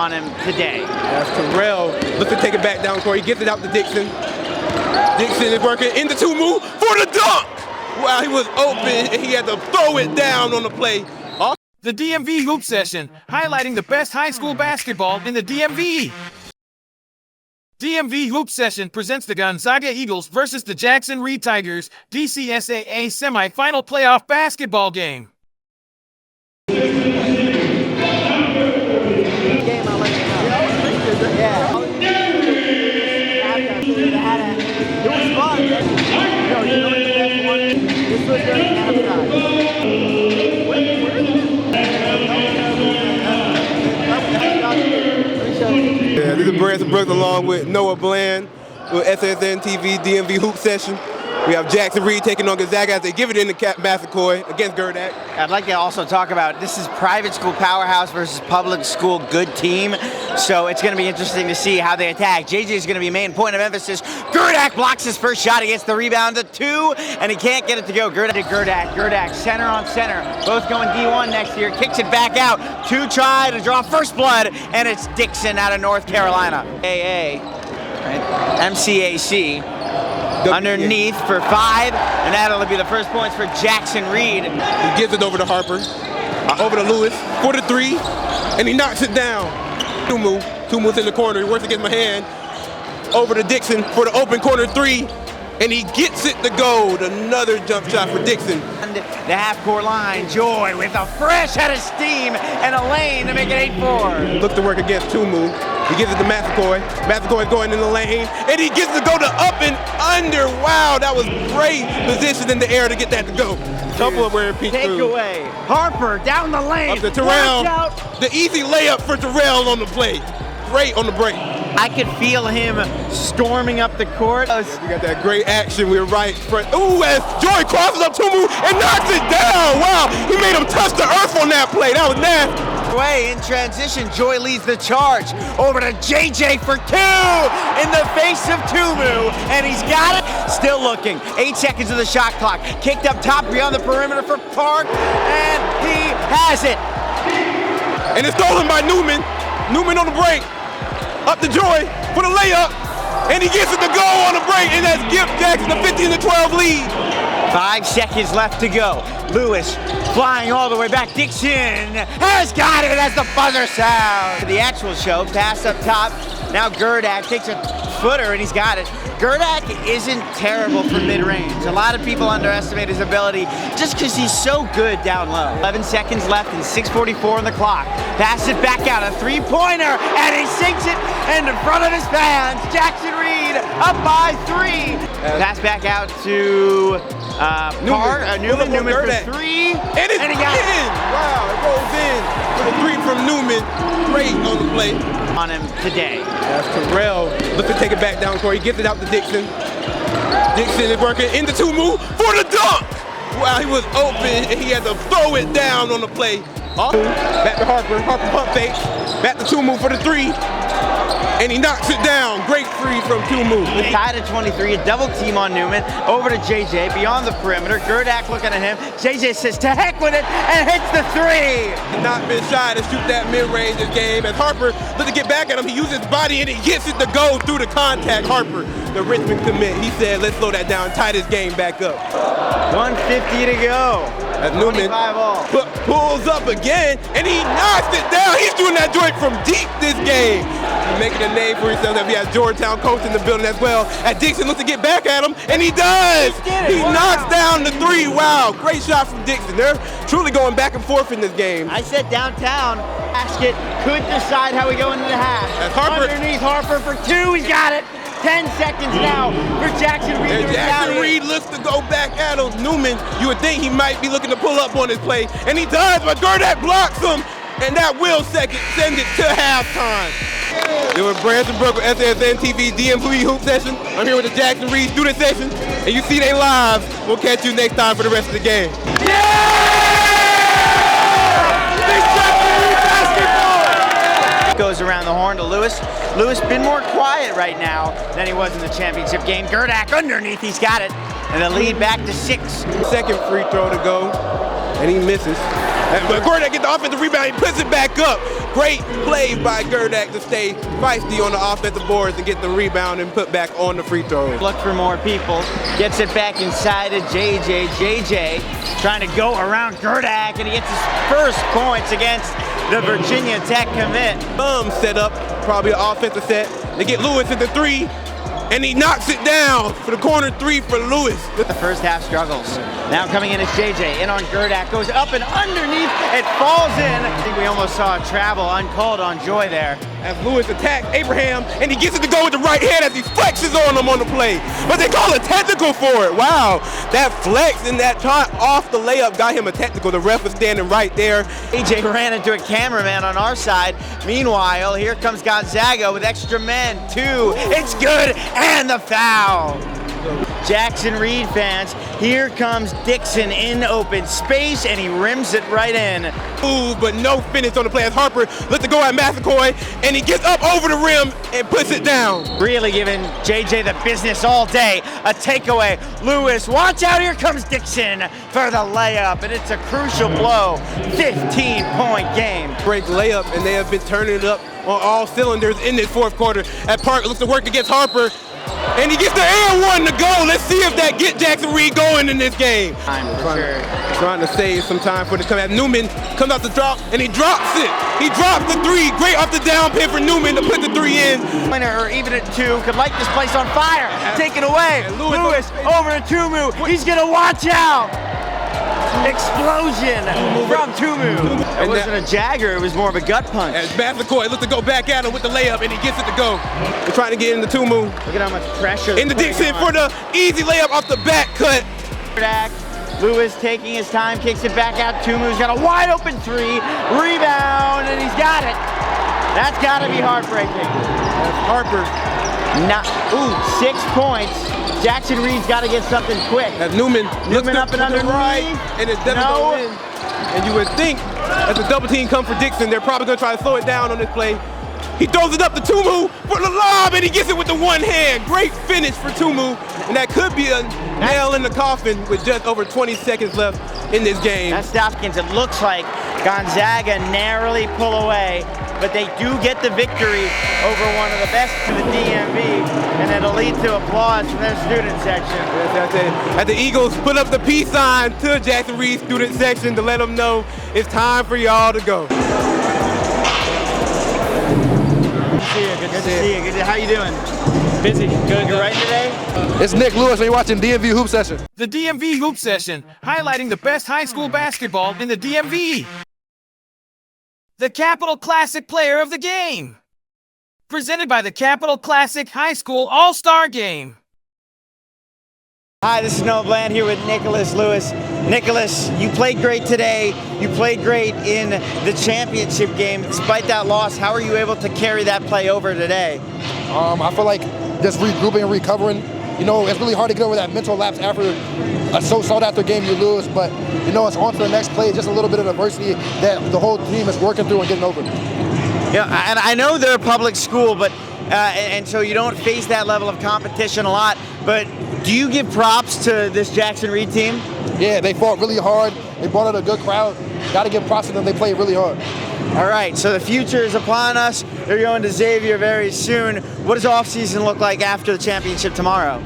on him today. That's Terrell. Looks to take it back down court. He gets it out to Dixon. Dixon is working in the two move for the dunk. Wow, he was open and he had to throw it down on the play. The DMV Hoop Session, highlighting the best high school basketball in the DMV. DMV Hoop Session presents the Gonzaga Eagles versus the Jackson Reed Tigers DCSAA Semifinal playoff basketball game. It was fun. You know the best one? This was during halftime. Yeah, this is Branson Brooks along with Noah Bland with SSN TV DMV Hoop Session. We have Jackson Reed taking on Gonzaga as they give it in the Massacoy against Gerdak. I'd like to also talk about this is private school powerhouse versus public school good team. So it's going to be interesting to see how they attack. JJ is going to be main point of emphasis. Gerdak blocks his first shot. He gets the rebound to two, and he can't get it to go. Gerdak, center on center. Both going D1 next year. Kicks it back out to try to draw first blood, and it's Dixon out of North Carolina. AA, right? MCAC. Underneath for 5, and that'll be the first points for Jackson Reed. He gives it over to Harper, over to Lewis for the 3, and he knocks it down. Two moves in the corner. He works against my hand. Over to Dixon for the open corner 3, and he gets it to go. Another jump shot for Dixon. And the half-court line, Joy with a fresh head of steam and a lane to make it 8-4. Look to work against Tumu. He gives it to Massacoy. Massacoy going in the lane, and he gets to go to up and under. Wow, that was great position in the air to get that to go. Couple of wearing pink Take away. Harper down the lane. Up to Terrell. The easy layup for Terrell on the play. Great on the break. I could feel him storming up the court. We got that great action. We were right front. Ooh, as Joy crosses up Tumu and knocks it down. Wow, he made him touch the earth on that play. That was nasty. Way in transition, Joy leads the charge over to JJ for 2 in the face of Tumu, and he's got it. Still looking. 8 seconds of the shot clock. Kicked up top beyond the perimeter for Park, and he has it. And it's stolen by Newman. Newman on the break. Up to Joy for the layup, and he gets it to go on the break, and that's Gift Jackson, a 15-12 lead. 5 seconds left to go. Lewis flying all the way back. Dixon has got it as the buzzer sound. The actual show, pass up top. Now Gerdak takes a footer and he's got it. Gerdak isn't terrible for mid-range. A lot of people underestimate his ability just because he's so good down low. 11 seconds left and 6:44 on the clock. Pass it back out, a 3-pointer, and he sinks it in front of his fans. Jackson Reed up by 3. Pass back out to Newman for 3. And he got it. Wow, it rolls in with a 3 from Newman. Great on the play. On him today. That's Terrell. Look to take it back down court. He gets it out to Dixon. Dixon is working in the 2 move for the dunk. Wow, he was open and he had to throw it down on the play. Back to Harper. Harper pump fake. Back to 2 move for the 3. And he knocks it down. Great free from 2 moves. Tied at 23, a double team on Newman. Over to JJ, beyond the perimeter. Gerdak looking at him. JJ says, to heck with it, and hits the 3. Not been shy to shoot that mid-range this game. As Harper looks to get back at him, he uses his body and he gets it to go through the contact. Harper, the Richmond commit, he said, let's slow that down, tie this game back up. 150 to go. As Newman pulls up again, and he knocks it down. He's doing that joint from deep this game. He's making a name for himself. He has Georgetown coach in the building as well. As Dixon looks to get back at him, and he does. He knocks down the 3. Wow, great shot from Dixon. They're truly going back and forth in this game. I said downtown, basket could decide how we go into the half. Underneath Harper for 2, he's got it. 10 seconds now for Jackson Reed. And Jackson Reed looks to go back at him. Newman, you would think he might be looking to pull up on his play, and he does, but Gerdak blocks him, and that will send it to halftime. It was Branson Brooks with SSN TV DMV Hoop Session. I'm here with the Jackson Reed student session, and you see they live. We'll catch you next time for the rest of the game. Goes around the horn to Lewis. Lewis been more quiet right now than he was in the championship game. Gerdak underneath, he's got it. And the lead back to 6. Second free throw to go, and he misses. But Gerdak gets the offensive rebound, he puts it back up. Great play by Gerdak to stay feisty on the offensive boards and get the rebound and put back on the free throw. Look for more people. Gets it back inside of JJ. JJ trying to go around Gerdak, and he gets his first points against the Virginia Tech commit. Set up, probably an offensive set. They get Lewis at the three, and he knocks it down for the corner three for Lewis. The first half struggles. Now coming in is JJ, in on Gerdak, goes up and underneath, it falls in. I think we almost saw a travel uncalled on Joy there. As Lewis attacks Abraham, and he gets it to go with the right hand as he flexes on him on the play. But they call a technical for it. Wow, that flex and that time off the layup got him a technical. The ref was standing right there. AJ ran into a cameraman on our side. Meanwhile, here comes Gonzaga with extra men. Two, it's good, and the foul. Jackson Reed fans, here comes Dixon in open space, and he rims it right in. Move, but no finish on the play as Harper lets it go at Massacoy, and he gets up over the rim and puts it down. Really giving JJ the business all day. A takeaway. Lewis, watch out, here comes Dixon for the layup, and it's a crucial blow. 15-point game. Break layup, and they have been turning it up on all cylinders in this fourth quarter. At Park looks to work against Harper, and he gets the and one to go. Let's see if that gets Jackson Reed going in this game. Trying to save some time for the comeback. Newman comes out the drop, and he drops it. He drops the three. Great off the down pin for Newman to put the three in. Or even at two, could light this place on fire. Take it away. Lewis over to Tumu. He's going to watch out. Explosion from Tumu. It wasn't a jagger, it was more of a gut punch. As Massacoy looks to go back at him with the layup, and he gets it to go. They're trying to get into Tumu. Look at how much pressure. Into Dixon for the easy layup off the back cut. Lewis taking his time, kicks it back out. Tumu's got a wide open three. Rebound, and he's got it. That's got to be heartbreaking. That's Harper. 6 points. Jackson Reed's got to get something quick. As Newman up and underneath. Right, and it doesn't go in. And you would think as the double team comes for Dixon, they're probably going to try to slow it down on this play. He throws it up to Tumu for the lob, and he gets it with the one hand. Great finish for Tumu, and that could be a nail in the coffin with just over 20 seconds left in this game. That's Stopkins. It looks like Gonzaga narrowly pull away, but they do get the victory over one of the best in the DMV, and it'll lead to applause from their student section. As the Eagles put up the peace sign to Jackson Reed's student section to let them know it's time for y'all to go. Good to see you. How you doing? Busy. Good. You writing today? It's Nick Lewis, and you're watching DMV Hoop Session. The DMV Hoop Session, highlighting the best high school basketball in the DMV. The Capital Classic Player of the Game. Presented by the Capital Classic High School All-Star Game. Hi, this is Noah Bland here with Nykolas Lewis. Nykolas, you played great today. You played great in the championship game. Despite that loss, how are you able to carry that play over today? I feel like just regrouping and recovering. You know, it's really hard to get over that mental lapse after a so sought after game you lose, but you know, it's on to the next play. Just a little bit of adversity that the whole team is working through and getting over. Yeah, and I know they're a public school, but and so you don't face that level of competition a lot, but do you give props to this Jackson Reed team? Yeah, they fought really hard. They brought out a good crowd. Got to give props to them. They played really hard. All right, so the future is upon us. They're going to Xavier very soon. What does off-season look like after the championship tomorrow?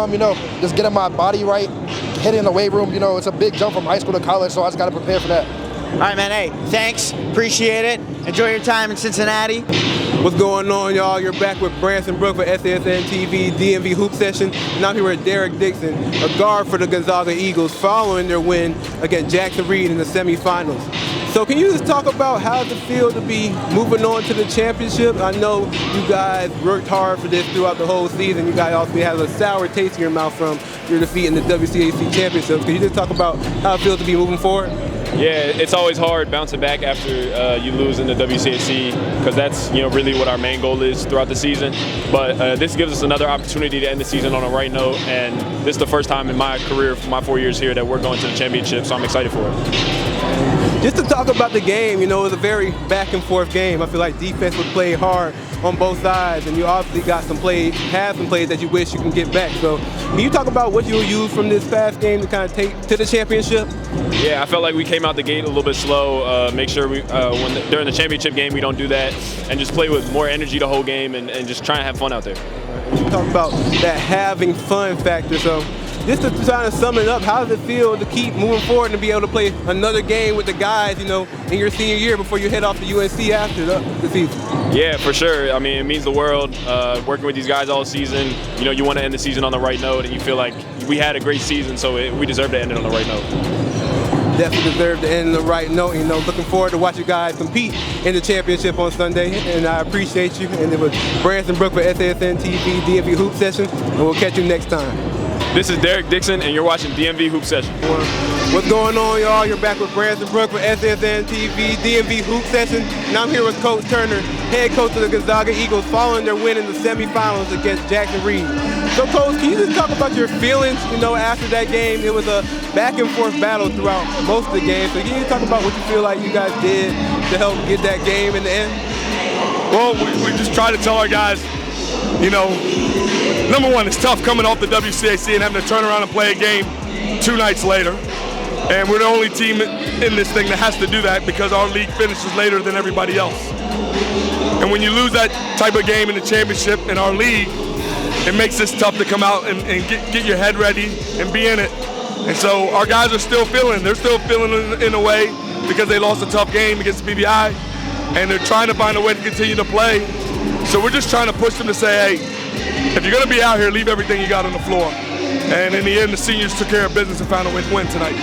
You know, just getting my body right, hitting the weight room. You know, it's a big jump from high school to college, so I just got to prepare for that. All right, man. Hey, thanks. Appreciate it. Enjoy your time in Cincinnati. What's going on, y'all? You're back with Branson Brook for SASN TV DMV Hoop Session. And I'm here with Derek Dixon, a guard for the Gonzaga Eagles, following their win against Jackson Reed in the semifinals. So can you just talk about how does it feel to be moving on to the championship? I know you guys worked hard for this throughout the whole season. You guys also have a sour taste in your mouth from your defeat in the WCAC championships. Can you just talk about how it feels to be moving forward? Yeah, it's always hard bouncing back after you lose in the WCAC because that's really what our main goal is throughout the season. But this gives us another opportunity to end the season on a right note, and this is the first time in my career, for my 4 years here, that we're going to the championship, so I'm excited for it. Just to talk about the game, it was a very back and forth game. I feel like defense was played hard on both sides, and you obviously got some plays that you wish you can get back. So can you talk about what you'll use from this past game to kind of take to the championship? Yeah, I felt like we came out the gate a little bit slow. Make sure we, during the championship game, we don't do that, and just play with more energy the whole game, and just try and have fun out there. You talk about that having fun factor. So, just to try to sum it up, how does it feel to keep moving forward and be able to play another game with the guys, in your senior year before you head off to UNC after the season? Yeah, for sure. I mean, it means the world. Working with these guys all season, you want to end the season on the right note, and you feel like we had a great season, so we deserve to end it on the right note. Definitely deserve to end on the right note. Looking forward to watch you guys compete in the championship on Sunday, and I appreciate you. And it was Branson Brook for SASN TV, DMV Hoop Session, and we'll catch you next time. This is Derek Dixon, and you're watching DMV Hoop Session. What's going on, y'all? You're back with Branson Brook for SASN TV, DMV Hoop Session, and I'm here with Coach Turner, head coach of the Gonzaga Eagles, following their win in the semifinals against Jackson Reed. So, Coach, can you just talk about your feelings, after that game? It was a back-and-forth battle throughout most of the game. So can you talk about what you feel like you guys did to help get that game in the end? Well, we just try to tell our guys, number one, it's tough coming off the WCAC and having to turn around and play a game 2 nights later. And we're the only team in this thing that has to do that because our league finishes later than everybody else. And when you lose that type of game in the championship in our league, it makes this tough to come out and get your head ready and be in it. And so our guys are still feeling. They're still feeling in a way because they lost a tough game against BBI, and they're trying to find a way to continue to play. So we're just trying to push them to say, hey, if you're going to be out here, leave everything you got on the floor. And in the end, the seniors took care of business and found a way to win tonight.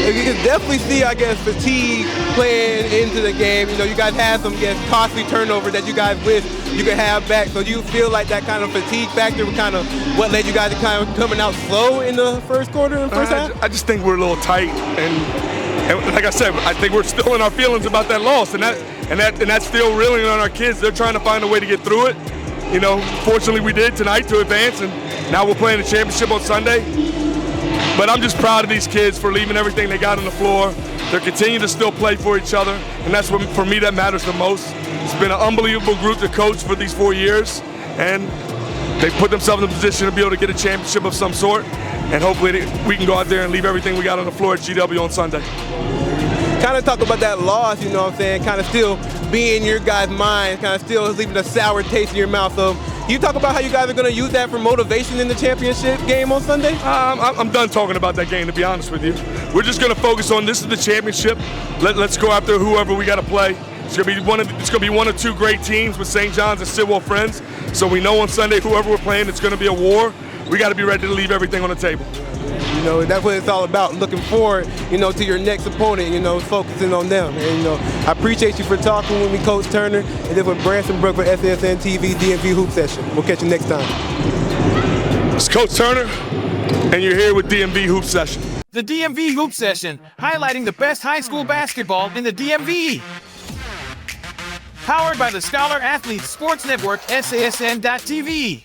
You can definitely see, fatigue playing into the game. You guys had some costly turnover that you guys wish you could have back. So do you feel like that kind of fatigue factor was kind of what led you guys to kind of coming out slow in the first quarter and first half? I just think we're a little tight, and like I said, I think we're still in our feelings about that loss, and that's still reeling on our kids. They're trying to find a way to get through it. Fortunately we did tonight to advance, and now we're playing the championship on Sunday. But I'm just proud of these kids for leaving everything they got on the floor. They're continuing to still play for each other, and that's what, for me, that matters the most. It's been an unbelievable group to coach for these 4 years, and they put themselves in a position to be able to get a championship of some sort, and hopefully we can go out there and leave everything we got on the floor at GW on Sunday. Kind of talk about that loss, kind of still being in your guys' mind, kind of still leaving a sour taste in your mouth. So can you talk about how you guys are going to use that for motivation in the championship game on Sunday? I'm done talking about that game, to be honest with you. We're just going to focus on this is the championship. Let's go after whoever we got to play. It's going to be one of 2 great teams with St. John's and Sidwell Friends. So we know on Sunday whoever we're playing, it's going to be a war. We got to be ready to leave everything on the table. That's what it's all about, looking forward, to your next opponent, focusing on them. And, I appreciate you for talking with me, Coach Turner, and this was Branson Brook for SASN TV, DMV Hoop Session. We'll catch you next time. It's Coach Turner, and you're here with DMV Hoop Session. The DMV Hoop Session, highlighting the best high school basketball in the DMV. Powered by the Scholar Athletes Sports Network, SASN.TV.